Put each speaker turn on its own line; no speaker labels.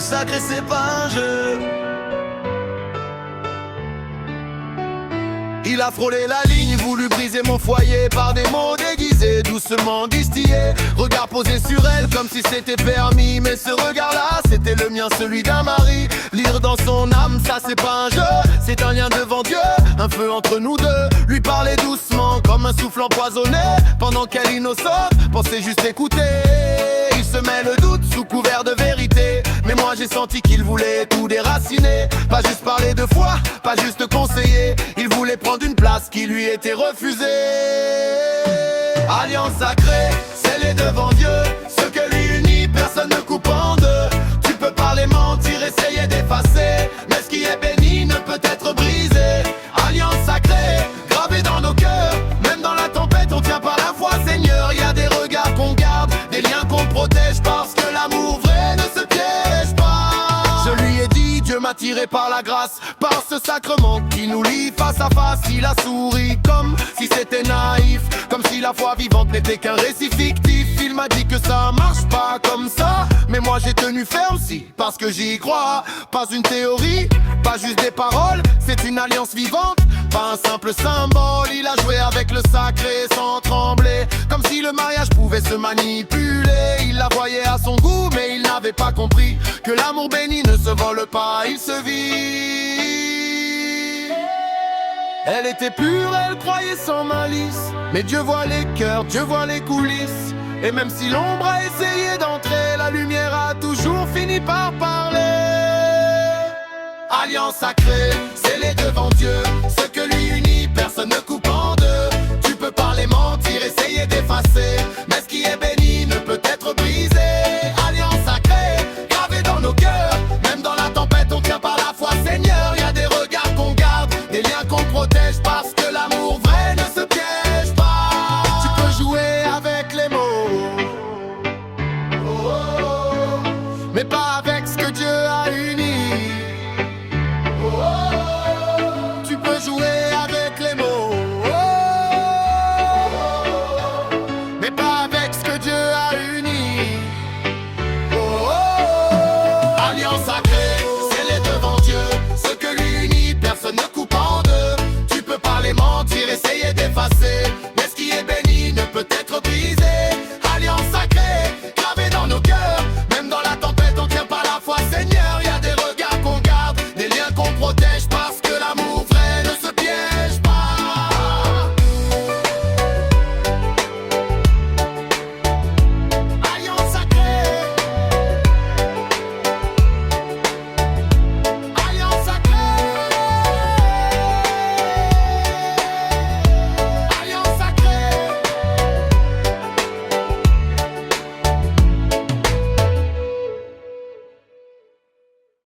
sacré c'est pas un jeu. Il a frôlé la ligne, voulu briser mon foyer par des mots déguisés, doucement distillés. Regard posé sur elle comme si c'était permis, mais ce regard-là, c'était le mien, celui d'un mari. Lire dans son âme, ça c'est pas un jeu, c'est un lien devant Dieu, un feu entre nous deux. Lui parler doucement comme un souffle empoisonné, pendant qu'elle innocente pensait juste écouter. Il se met le doute sous couvert de vérité, mais moi j'ai senti qu'il voulait tout déraciner. Pas juste parler de foi, pas juste conseiller, il voulait prendre une place qui lui était refusée. Alliance sacrée, scellée devant Dieu, ce que lui unit, personne ne coupe en deux. Tu peux parler, mentir, essayer d'effacer, mais ce qui est béni ne peut être brisé. Alliance sacrée, gravée dans nos cœurs, même dans la tempête on tient par la foi, Seigneur. Y a des regards qu'on garde, des liens qu'on protège, parce que l'amour vrai ne se piège pas. Je lui ai dit, Dieu m'a tiré par la grâce, par ce sacrement qui nous lie face à face. Il a souri comme si c'était naïf, comme si la foi vivante n'était qu'un récit fictif. Il m'a dit que ça marche pas comme ça, mais moi j'ai tenu ferme, si, parce que j'y crois. Pas une théorie, pas juste des paroles, c'est une alliance vivante, pas un simple symbole. Il a joué avec le sacré sans trembler, comme si le mariage pouvait se manipuler. Il la voyait à son goût, mais il n'avait pas compris que l'amour béni ne se vole pas, il se vit. Elle était pure, elle croyait sans malice, mais Dieu voit les cœurs, Dieu voit les coulisses. Et même si l'ombre a essayé d'entrer, la lumière a toujours fini par parler. Alliance sacrée, scellée devant Dieu, ce que lui